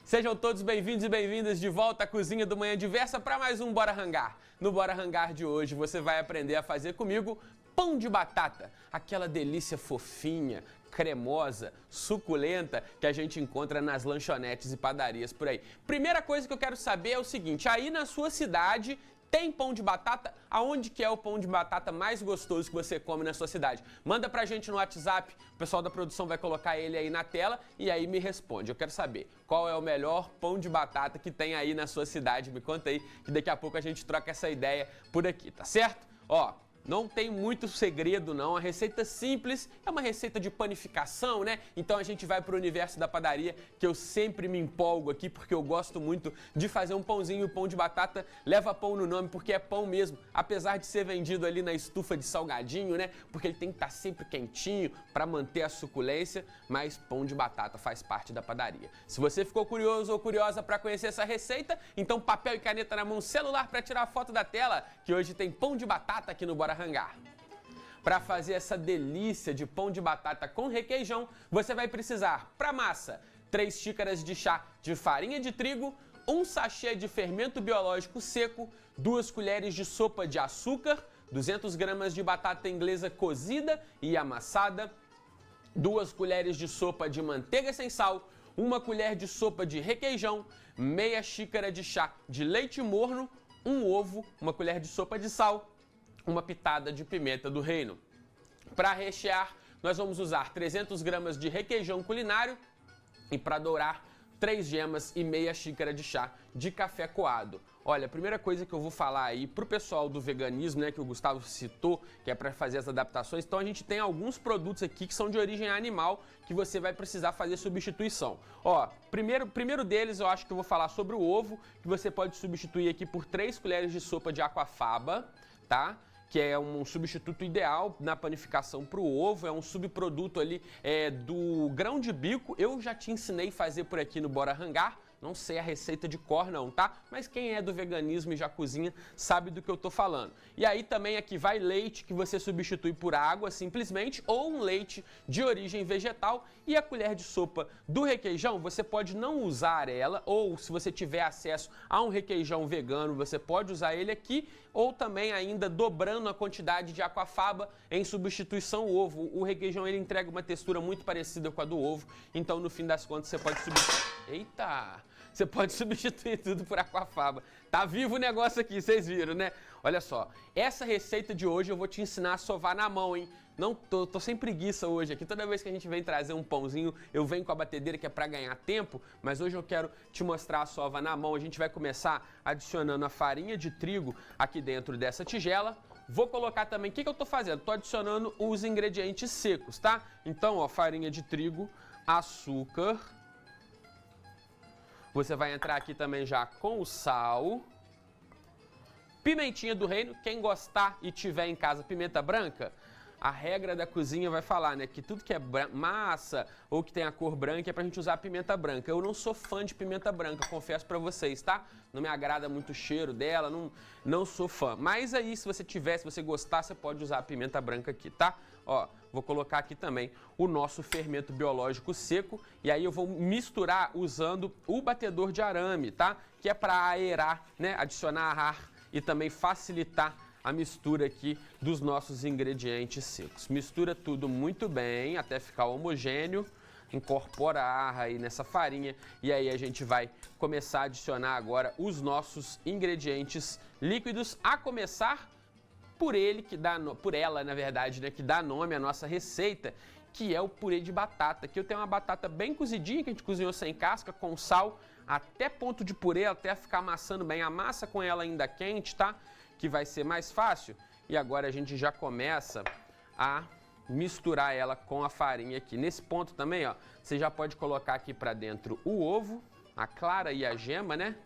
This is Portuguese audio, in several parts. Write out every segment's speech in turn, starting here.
Sejam todos bem-vindos e bem-vindas de volta à Cozinha do Manhã Diversa para mais um Bora Rangar. No Bora Rangar de hoje você vai aprender a fazer comigo pão de batata, aquela delícia fofinha, cremosa, suculenta que a gente encontra nas lanchonetes e padarias por aí. Primeira coisa que eu quero saber é o seguinte, aí na sua cidade tem pão de batata? Aonde que é o pão de batata mais gostoso que você come na sua cidade? Manda pra gente no WhatsApp, o pessoal da produção vai colocar ele aí na tela e aí me responde. Eu quero saber qual é o melhor pão de batata que tem aí na sua cidade. Me conta aí que daqui a pouco a gente troca essa ideia por aqui, tá certo? Ó, não tem muito segredo não, a receita simples, é uma receita de panificação, né? Então a gente vai para o universo da padaria, que eu sempre me empolgo aqui, porque eu gosto muito de fazer um pãozinho. O pão de batata leva pão no nome, porque é pão mesmo, apesar de ser vendido ali na estufa de salgadinho, né? Porque ele tem que estar sempre quentinho para manter a suculência, mas pão de batata faz parte da padaria. Se você ficou curioso ou curiosa para conhecer essa receita, então papel e caneta na mão, celular para tirar a foto da tela, que hoje tem pão de batata aqui no Bora Rangar. Para fazer essa delícia de pão de batata com requeijão, você vai precisar, para massa, 3 xícaras de chá de farinha de trigo, 1 sachê de fermento biológico seco, 2 colheres de sopa de açúcar, 200 gramas de batata inglesa cozida e amassada, 2 colheres de sopa de manteiga sem sal, 1 colher de sopa de requeijão, meia xícara de chá de leite morno, 1 ovo, 1 colher de sopa de sal, 1 pitada de pimenta do reino. Para rechear, nós vamos usar 300 gramas de requeijão culinário e para dourar, 3 gemas e meia xícara de chá de café coado. Olha, a primeira coisa que eu vou falar aí pro pessoal do veganismo, né, que o Gustavo citou, que é para fazer as adaptações, então a gente tem alguns produtos aqui que são de origem animal que você vai precisar fazer substituição. Ó, primeiro deles eu acho que eu vou falar sobre o ovo, que você pode substituir aqui por 3 colheres de sopa de aquafaba, tá? Que é um substituto ideal na panificação para o ovo, é um subproduto ali do grão de bico. Eu já te ensinei a fazer por aqui no Bora Rangar, não sei a receita de cor não, tá? Mas quem é do veganismo e já cozinha sabe do que eu tô falando. E aí também aqui vai leite, que você substitui por água simplesmente, ou um leite de origem vegetal, e a colher de sopa do requeijão, você pode não usar ela, ou se você tiver acesso a um requeijão vegano, você pode usar ele aqui, ou também ainda dobrando a quantidade de aquafaba em substituição ao ovo. O requeijão ele entrega uma textura muito parecida com a do ovo, então no fim das contas você pode substituir... Eita! Você pode substituir tudo por aquafaba. Tá vivo o negócio aqui, vocês viram, né? Olha só, essa receita de hoje eu vou te ensinar a sovar na mão, hein? Não, tô sem preguiça hoje aqui. Toda vez que a gente vem trazer um pãozinho, eu venho com a batedeira que é para ganhar tempo, mas hoje eu quero te mostrar a sova na mão. A gente vai começar adicionando a farinha de trigo aqui dentro dessa tigela. Vou colocar também, o que eu tô fazendo? Tô adicionando os ingredientes secos, tá? Então, ó, farinha de trigo, açúcar. Você vai entrar aqui também já com o sal, pimentinha do reino, quem gostar e tiver em casa pimenta branca, a regra da cozinha vai falar, né, que tudo que é massa ou que tem a cor branca é pra gente usar pimenta branca. Eu não sou fã de pimenta branca, confesso pra vocês, tá? Não me agrada muito o cheiro dela, não sou fã. Mas aí, se você tiver, se você gostar, você pode usar a pimenta branca aqui, tá? Ó, vou colocar aqui também o nosso fermento biológico seco e aí eu vou misturar usando o batedor de arame, tá? Que é para aerar, né? Adicionar ar e também facilitar a mistura aqui dos nossos ingredientes secos. Mistura tudo muito bem até ficar homogêneo. Incorpora ar aí nessa farinha e aí a gente vai começar a adicionar agora os nossos ingredientes líquidos, a começar por ele que dá, por ela na verdade, né, que dá nome à nossa receita, que é o purê de batata. Aqui eu tenho uma batata bem cozidinha que a gente cozinhou sem casca, com sal, até ponto de purê, até ficar amassando bem a massa com ela ainda quente, tá? Que vai ser mais fácil. E agora a gente já começa a misturar ela com a farinha aqui. Nesse ponto também, ó, você já pode colocar aqui para dentro o ovo, a clara e a gema, né?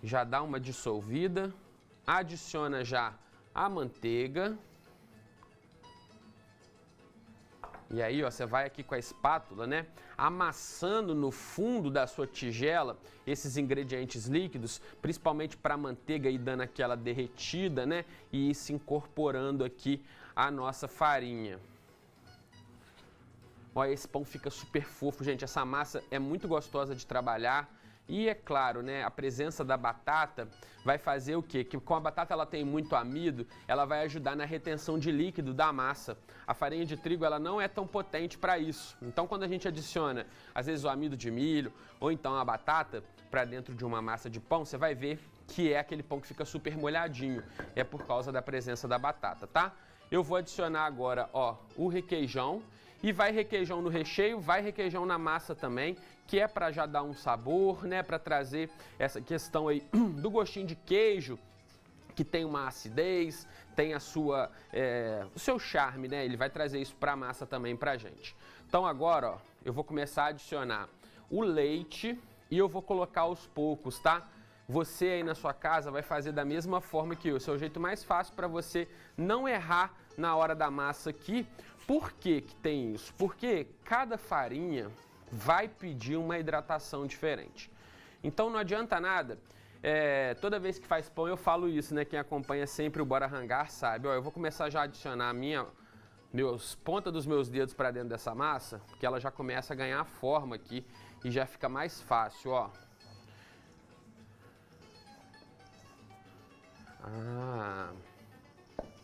Já dá uma dissolvida, adiciona já a manteiga. E aí, ó, você vai aqui com a espátula, né, amassando no fundo da sua tigela esses ingredientes líquidos, principalmente para a manteiga ir dando aquela derretida, né, e ir se incorporando aqui a nossa farinha. Olha, esse pão fica super fofo, gente. Essa massa é muito gostosa de trabalhar. E é claro, né, a presença da batata vai fazer o quê? Que com a batata ela tem muito amido, ela vai ajudar na retenção de líquido da massa. A farinha de trigo ela não é tão potente para isso. Então quando a gente adiciona, às vezes o amido de milho ou então a batata para dentro de uma massa de pão, você vai ver que é aquele pão que fica super molhadinho. É por causa da presença da batata, tá? Eu vou adicionar agora, ó, o requeijão. E vai requeijão no recheio, vai requeijão na massa também, que é para já dar um sabor, né? Para trazer essa questão aí do gostinho de queijo, que tem uma acidez, tem a sua, o seu charme, né? Ele vai trazer isso para a massa também pra gente. Então agora, ó, eu vou começar a adicionar o leite e eu vou colocar aos poucos, tá? Você aí na sua casa vai fazer da mesma forma que eu. Esse é o jeito mais fácil para você não errar na hora da massa aqui. Por que que tem isso? Porque cada farinha vai pedir uma hidratação diferente. Então não adianta nada, toda vez que faz pão eu falo isso, né? Quem acompanha sempre o Bora Hangar sabe. Ó, eu vou começar já a adicionar ponta dos meus dedos para dentro dessa massa, que ela já começa a ganhar forma aqui e já fica mais fácil, ó.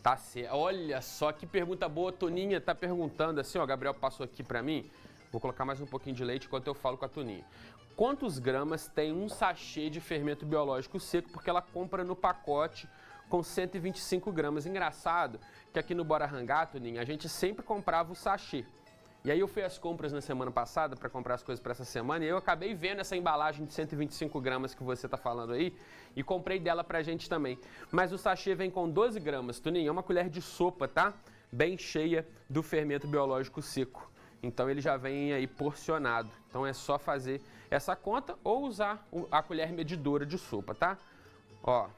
Tá certo. Olha só que pergunta boa, Toninha tá perguntando assim, ó, Gabriel passou aqui pra mim. Vou colocar mais um pouquinho de leite enquanto eu falo com a Toninha. Quantos gramas tem um sachê de fermento biológico seco? Porque ela compra no pacote com 125 gramas. Engraçado que aqui no Bora Hangar, Toninha, a gente sempre comprava o sachê. E aí eu fui às compras na semana passada para comprar as coisas para essa semana e eu acabei vendo essa embalagem de 125 gramas que você tá falando aí e comprei dela pra gente também. Mas o sachê vem com 12 gramas, Toninho, é uma colher de sopa, tá? Bem cheia do fermento biológico seco. Então ele já vem aí porcionado. Então é só fazer essa conta ou usar a colher medidora de sopa, tá? Ó.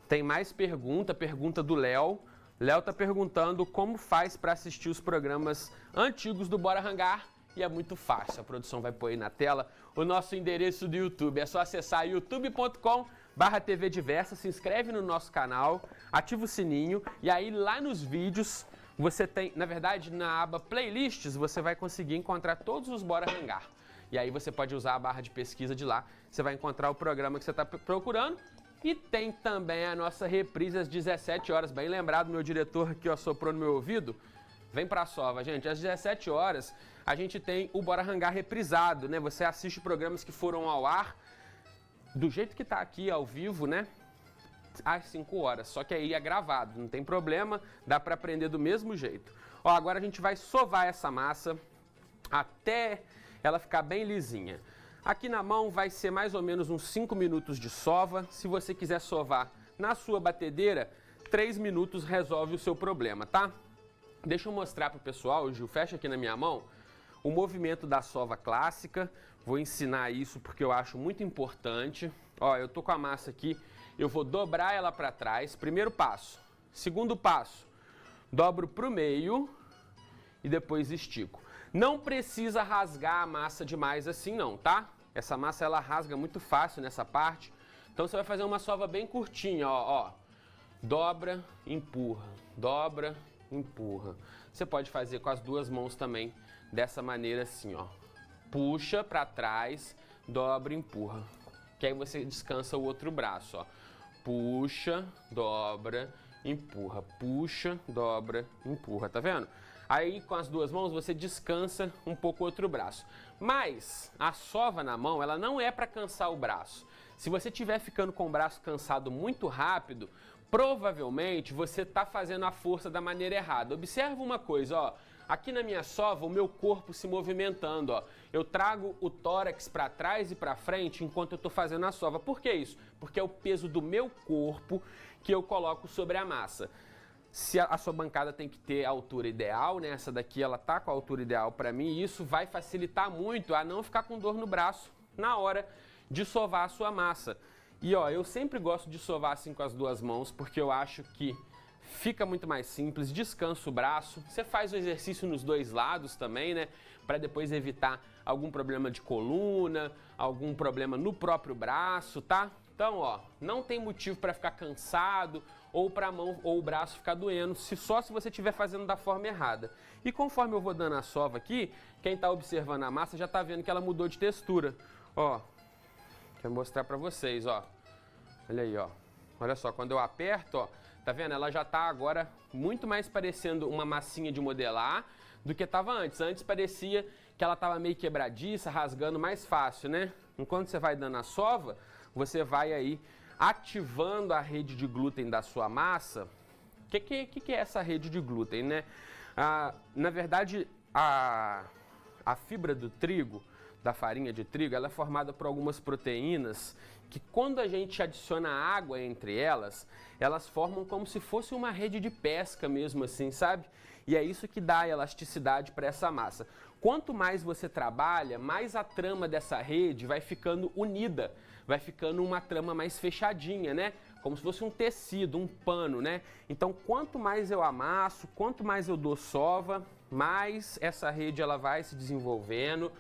Tem mais pergunta do Léo. Léo tá perguntando como faz para assistir os programas antigos do Bora Hangar e é muito fácil. A produção vai pôr aí na tela o nosso endereço do YouTube. É só acessar youtube.com/TV Diversa, se inscreve no nosso canal, ativa o sininho e aí lá nos vídeos você tem, na verdade, na aba Playlists, você vai conseguir encontrar todos os Bora Hangar. E aí você pode usar a barra de pesquisa de lá, você vai encontrar o programa que você está procurando. E tem também a nossa reprise às 17 horas, bem lembrado, meu diretor que soprou no meu ouvido. Vem pra sova, gente. Às 17 horas a gente tem o Bora Hangar reprisado, né? Você assiste programas que foram ao ar do jeito que tá aqui, ao vivo, né? Às 5 horas, só que aí é gravado, não tem problema, dá pra aprender do mesmo jeito. Ó, agora a gente vai sovar essa massa até ela ficar bem lisinha. Aqui na mão vai ser mais ou menos uns 5 minutos de sova. Se você quiser sovar na sua batedeira, 3 minutos resolve o seu problema, tá? Deixa eu mostrar pro pessoal, Gil, fecha aqui na minha mão, o movimento da sova clássica. Vou ensinar isso porque eu acho muito importante. Ó, eu tô com a massa aqui, eu vou dobrar ela para trás, primeiro passo. Segundo passo, dobro pro meio e depois estico. Não precisa rasgar a massa demais assim não, tá? Essa massa ela rasga muito fácil nessa parte. Então você vai fazer uma sova bem curtinha, ó. Dobra, empurra, dobra, empurra. Você pode fazer com as duas mãos também, dessa maneira assim, ó. Puxa para trás, dobra, empurra. Que aí você descansa o outro braço, ó. Puxa, dobra, empurra. Puxa, dobra, empurra, tá vendo? Aí com as duas mãos você descansa um pouco o outro braço. Mas a sova na mão, ela não é para cansar o braço. Se você estiver ficando com o braço cansado muito rápido, provavelmente você está fazendo a força da maneira errada. Observa uma coisa, ó. Aqui na minha sova, o meu corpo se movimentando, ó. Eu trago o tórax para trás e para frente enquanto eu estou fazendo a sova. Por que isso? Porque é o peso do meu corpo que eu coloco sobre a massa. Se a sua bancada tem que ter a altura ideal, né? Essa daqui ela tá com a altura ideal para mim, e isso vai facilitar muito a não ficar com dor no braço na hora de sovar a sua massa. E ó, eu sempre gosto de sovar assim com as duas mãos, porque eu acho que fica muito mais simples, descansa o braço, você faz o exercício nos dois lados também, né? Para depois evitar algum problema de coluna, algum problema no próprio braço, tá? Então, ó, não tem motivo para ficar cansado ou para a mão ou o braço ficar doendo, só se você estiver fazendo da forma errada. E conforme eu vou dando a sova aqui, quem está observando a massa já está vendo que ela mudou de textura. Ó, quero mostrar para vocês, ó. Olha aí, ó. Olha só, quando eu aperto, ó, tá vendo? Ela já está agora muito mais parecendo uma massinha de modelar do que estava antes. Antes parecia que ela estava meio quebradiça, rasgando mais fácil, né? Enquanto você vai dando a sova, você vai aí ativando a rede de glúten da sua massa. O que é essa rede de glúten, né? Na verdade, a fibra do trigo, da farinha de trigo, ela é formada por algumas proteínas que, quando a gente adiciona água entre elas, elas formam como se fosse uma rede de pesca mesmo assim, sabe? E é isso que dá a elasticidade para essa massa. Quanto mais você trabalha, mais a trama dessa rede vai ficando unida, vai ficando uma trama mais fechadinha, né? Como se fosse um tecido, um pano, né? Então, quanto mais eu amasso, quanto mais eu dou sova, mais essa rede ela vai se desenvolvendo,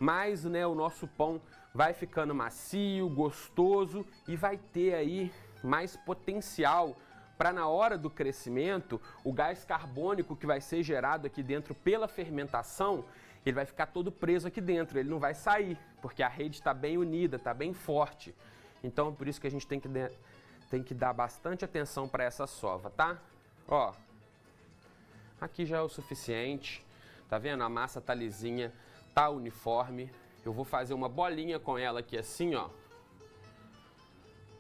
mais, né, o nosso pão vai ficando macio, gostoso e vai ter aí mais potencial para, na hora do crescimento, o gás carbônico que vai ser gerado aqui dentro pela fermentação, ele vai ficar todo preso aqui dentro, ele não vai sair, porque a rede está bem unida, está bem forte. Então, por isso que a gente tem que dar bastante atenção para essa sova, tá? Ó, aqui já é o suficiente, tá vendo? A massa tá lisinha, tá uniforme. Eu vou fazer uma bolinha com ela aqui assim, ó.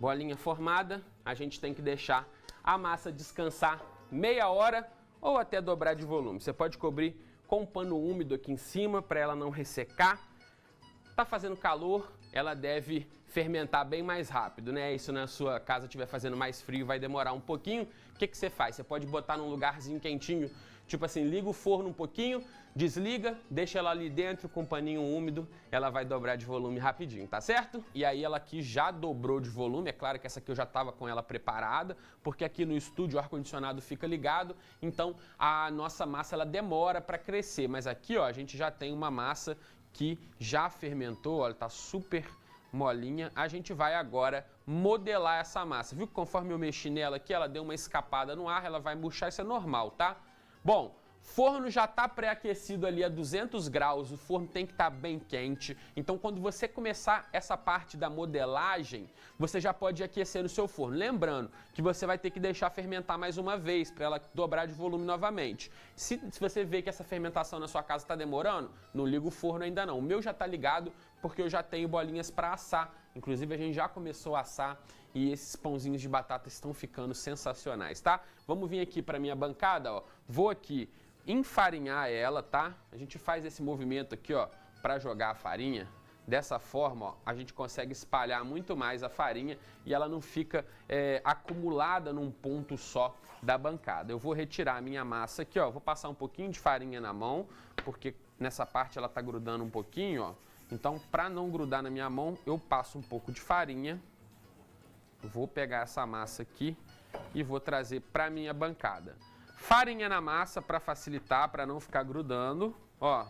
Bolinha formada, a gente tem que deixar a massa descansar meia hora ou até dobrar de volume. Você pode cobrir com um pano úmido aqui em cima para ela não ressecar. Tá fazendo calor, ela deve fermentar bem mais rápido, né? Isso na sua casa estiver fazendo mais frio, vai demorar um pouquinho. O que você faz? Você pode botar num lugarzinho quentinho, tipo assim, liga o forno um pouquinho, desliga, deixa ela ali dentro com um paninho úmido, ela vai dobrar de volume rapidinho, tá certo? E aí ela aqui já dobrou de volume, é claro que essa aqui eu já estava com ela preparada, porque aqui no estúdio o ar-condicionado fica ligado, então a nossa massa ela demora para crescer, mas aqui ó, a gente já tem uma massa que já fermentou, ela tá super molinha. A gente vai agora modelar essa massa. Viu que conforme eu mexi nela aqui, ela deu uma escapada no ar, ela vai murchar, isso é normal, tá? Bom, forno já está pré-aquecido ali a 200 graus, o forno tem que estar bem quente. Então, quando você começar essa parte da modelagem, você já pode aquecer no seu forno. Lembrando que você vai ter que deixar fermentar mais uma vez para ela dobrar de volume novamente. Se você vê que essa fermentação na sua casa está demorando, não liga o forno ainda não. O meu já está ligado porque eu já tenho bolinhas para assar. Inclusive, a gente já começou a assar e esses pãozinhos de batata estão ficando sensacionais, tá? Vamos vir aqui para minha bancada, ó. Vou aqui enfarinhar ela, tá? A gente faz esse movimento aqui, ó, para jogar a farinha. Dessa forma, ó, a gente consegue espalhar muito mais a farinha e ela não fica acumulada num ponto só da bancada. Eu vou retirar a minha massa aqui, ó. Vou passar um pouquinho de farinha na mão, porque nessa parte ela tá grudando um pouquinho, ó. Então, para não grudar na minha mão, eu passo um pouco de farinha. Vou pegar essa massa aqui e vou trazer para minha bancada. Farinha na massa para facilitar, para não ficar grudando. Ó,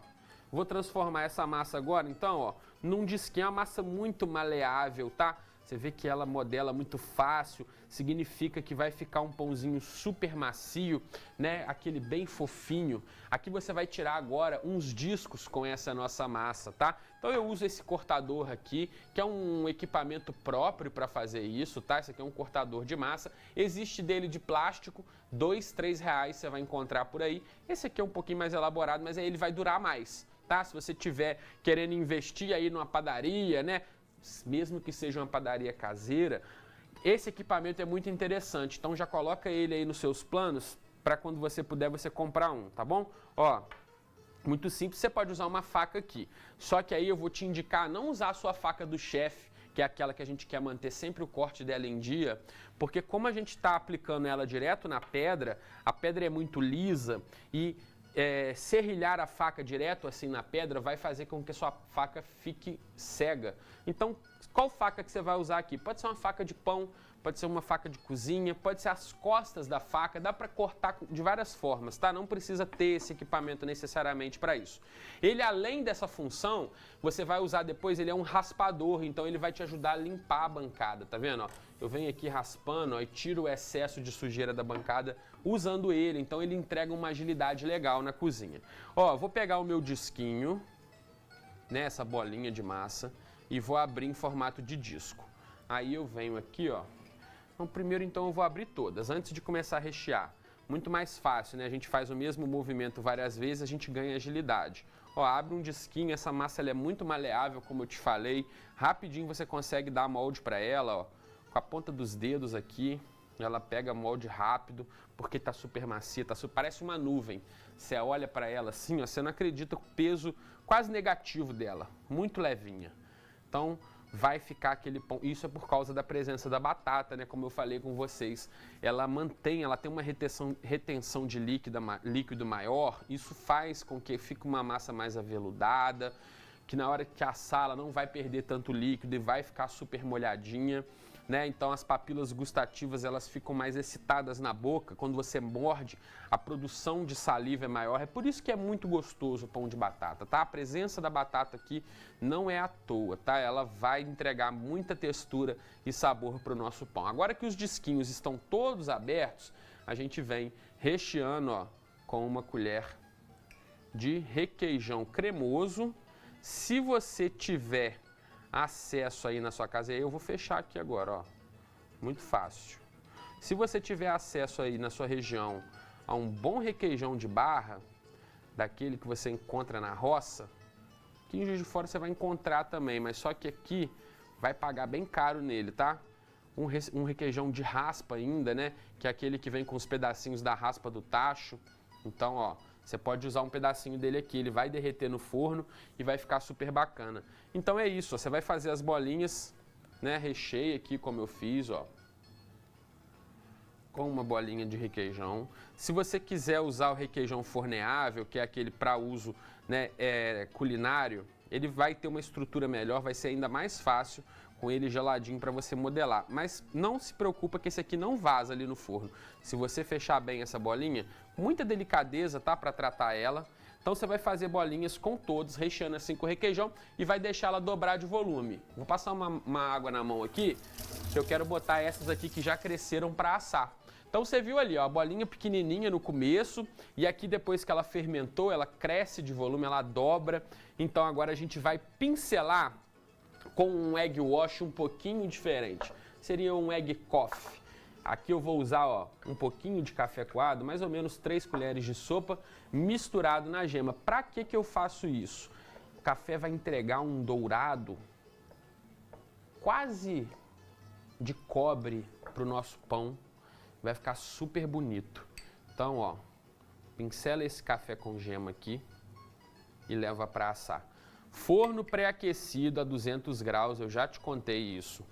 vou transformar essa massa agora, então, ó, num disquinho, uma massa muito maleável, tá? Você vê que ela modela muito fácil, significa que vai ficar um pãozinho super macio, né? Aquele bem fofinho. Aqui você vai tirar agora uns discos com essa nossa massa, tá? Então eu uso esse cortador aqui, que é um equipamento próprio para fazer isso, tá? Esse aqui é um cortador de massa. Existe dele de plástico, R$2, R$3 você vai encontrar por aí. Esse aqui é um pouquinho mais elaborado, mas aí ele vai durar mais, tá? Se você tiver querendo investir aí numa padaria, né? Mesmo que seja uma padaria caseira, esse equipamento é muito interessante. Então já coloca ele aí nos seus planos para quando você puder você comprar um, tá bom? Ó, muito simples, você pode usar uma faca aqui. Só que aí eu vou te indicar não usar a sua faca do chefe, que é aquela que a gente quer manter sempre o corte dela em dia, porque como a gente está aplicando ela direto na pedra, a pedra é muito lisa e serrilhar a faca direto assim na pedra vai fazer com que a sua faca fique cega. Então, qual faca que você vai usar aqui? Pode ser uma faca de pão, pode ser uma faca de cozinha, pode ser as costas da faca, dá para cortar de várias formas, tá? Não precisa ter esse equipamento necessariamente para isso. Ele, além dessa função, você vai usar depois, ele é um raspador, então ele vai te ajudar a limpar a bancada, tá vendo? Ó, eu venho aqui raspando, ó, e tiro o excesso de sujeira da bancada usando ele, então ele entrega uma agilidade legal na cozinha. Ó, vou pegar o meu disquinho, né, essa bolinha de massa, e vou abrir em formato de disco. Aí eu venho aqui, ó. Então, primeiro, então, eu vou abrir todas, antes de começar a rechear. Muito mais fácil, né? A gente faz o mesmo movimento várias vezes, a gente ganha agilidade. Ó, abre um disquinho, essa massa ela é muito maleável, como eu te falei. Rapidinho você consegue dar molde para ela, ó. Com a ponta dos dedos aqui, ela pega molde rápido, porque tá super macia, parece uma nuvem. Você olha para ela assim, ó, você não acredita o peso quase negativo dela, muito levinha. Então, vai ficar aquele pão. Isso é por causa da presença da batata, né? Como eu falei com vocês. Ela tem uma retenção de líquido maior. Isso faz com que fique uma massa mais aveludada, que na hora que assar ela não vai perder tanto líquido e vai ficar super molhadinha. Né? Então as papilas gustativas elas ficam mais excitadas na boca, quando você morde, a produção de saliva é maior, é por isso que é muito gostoso o pão de batata, tá? A presença da batata aqui não é à toa, tá? Ela vai entregar muita textura e sabor para o nosso pão. Agora que os disquinhos estão todos abertos, a gente vem recheando, ó, com uma colher de requeijão cremoso. Se você tiver acesso aí na sua casa, eu vou fechar aqui agora, ó, muito fácil. Se você tiver acesso aí na sua região a um bom requeijão de barra, daquele que você encontra na roça, aqui em Juiz de Fora você vai encontrar também, mas só que aqui vai pagar bem caro nele, tá? Um requeijão de raspa ainda, né? Que é aquele que vem com os pedacinhos da raspa do tacho. Então, ó, você pode usar um pedacinho dele aqui, ele vai derreter no forno e vai ficar super bacana. Então é isso, ó, você vai fazer as bolinhas, né, recheio aqui como eu fiz, ó, com uma bolinha de requeijão. Se você quiser usar o requeijão forneável, que é aquele para uso, né, culinário, ele vai ter uma estrutura melhor, vai ser ainda mais fácil com ele geladinho para você modelar. Mas não se preocupa que esse aqui não vaza ali no forno. Se você fechar bem essa bolinha, muita delicadeza, tá? Para tratar ela. Então você vai fazer bolinhas com todos, recheando assim com requeijão e vai deixar ela dobrar de volume. Vou passar uma água na mão aqui, que eu quero botar essas aqui que já cresceram para assar. Então você viu ali, ó, a bolinha pequenininha no começo e aqui depois que ela fermentou, ela cresce de volume, ela dobra. Então agora a gente vai pincelar com um egg wash um pouquinho diferente. Seria um egg coffee. Aqui eu vou usar, ó, um pouquinho de café coado, mais ou menos 3 colheres de sopa, misturado na gema. Para que eu faço isso? O café vai entregar um dourado quase de cobre para o nosso pão. Vai ficar super bonito. Então, ó, pincela esse café com gema aqui e leva para assar. Forno pré-aquecido a 200 graus, eu já te contei isso.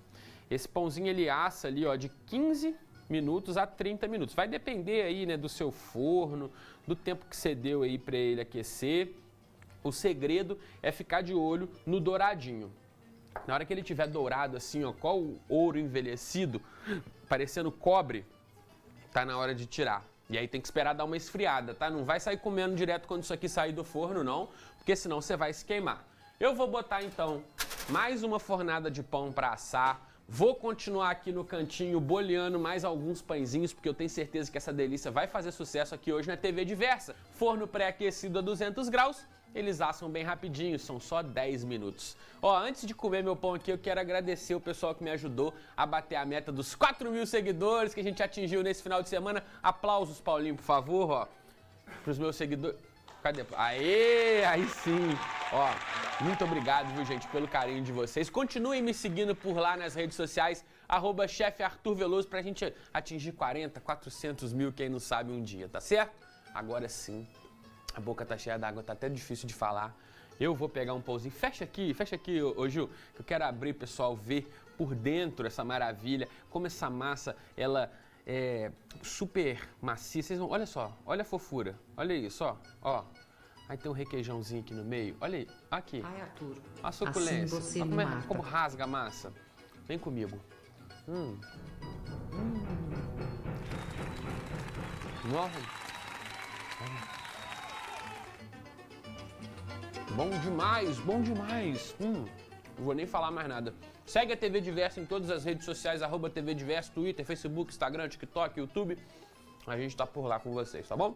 Esse pãozinho ele assa ali, ó, de 15 minutos a 30 minutos. Vai depender aí, né, do seu forno, do tempo que você deu aí para ele aquecer. O segredo é ficar de olho no douradinho. Na hora que ele tiver dourado assim, ó, com o ouro envelhecido, parecendo cobre, tá na hora de tirar. E aí tem que esperar dar uma esfriada, tá? Não vai sair comendo direto quando isso aqui sair do forno, não, porque senão você vai se queimar. Eu vou botar então mais uma fornada de pão para assar. Vou continuar aqui no cantinho boleando mais alguns pãezinhos, porque eu tenho certeza que essa delícia vai fazer sucesso aqui hoje na TV Diversa. Forno pré-aquecido a 200 graus, eles assam bem rapidinho, são só 10 minutos. Ó, antes de comer meu pão aqui, eu quero agradecer o pessoal que me ajudou a bater a meta dos 4.000 seguidores que a gente atingiu nesse final de semana. Aplausos, Paulinho, por favor, ó, pros meus seguidores. Cadê? Aê, aí sim. Ó, muito obrigado, viu, gente, pelo carinho de vocês. Continuem me seguindo por lá nas redes sociais, @Chef Arthur Veloso, pra gente atingir 40, 400 mil, quem não sabe, um dia, tá certo? Agora sim, a boca tá cheia d'água, tá até difícil de falar. Eu vou pegar um pãozinho. Fecha aqui, ô Gil, que eu quero abrir, pessoal, ver por dentro essa maravilha, como essa massa, ela é super macia. Vocês vão, olha só, olha a fofura, olha isso, ó. Aí tem um requeijãozinho aqui no meio, olha aí, aqui. Ai, Arthur, a suculência, assim você olha me mata. como rasga a massa. Vem comigo. Nossa. Bom demais, bom demais. Não vou nem falar mais nada. Segue a TV Diverso em todas as redes sociais, @TV Diverso, Twitter, Facebook, Instagram, TikTok, YouTube. A gente tá por lá com vocês, tá bom?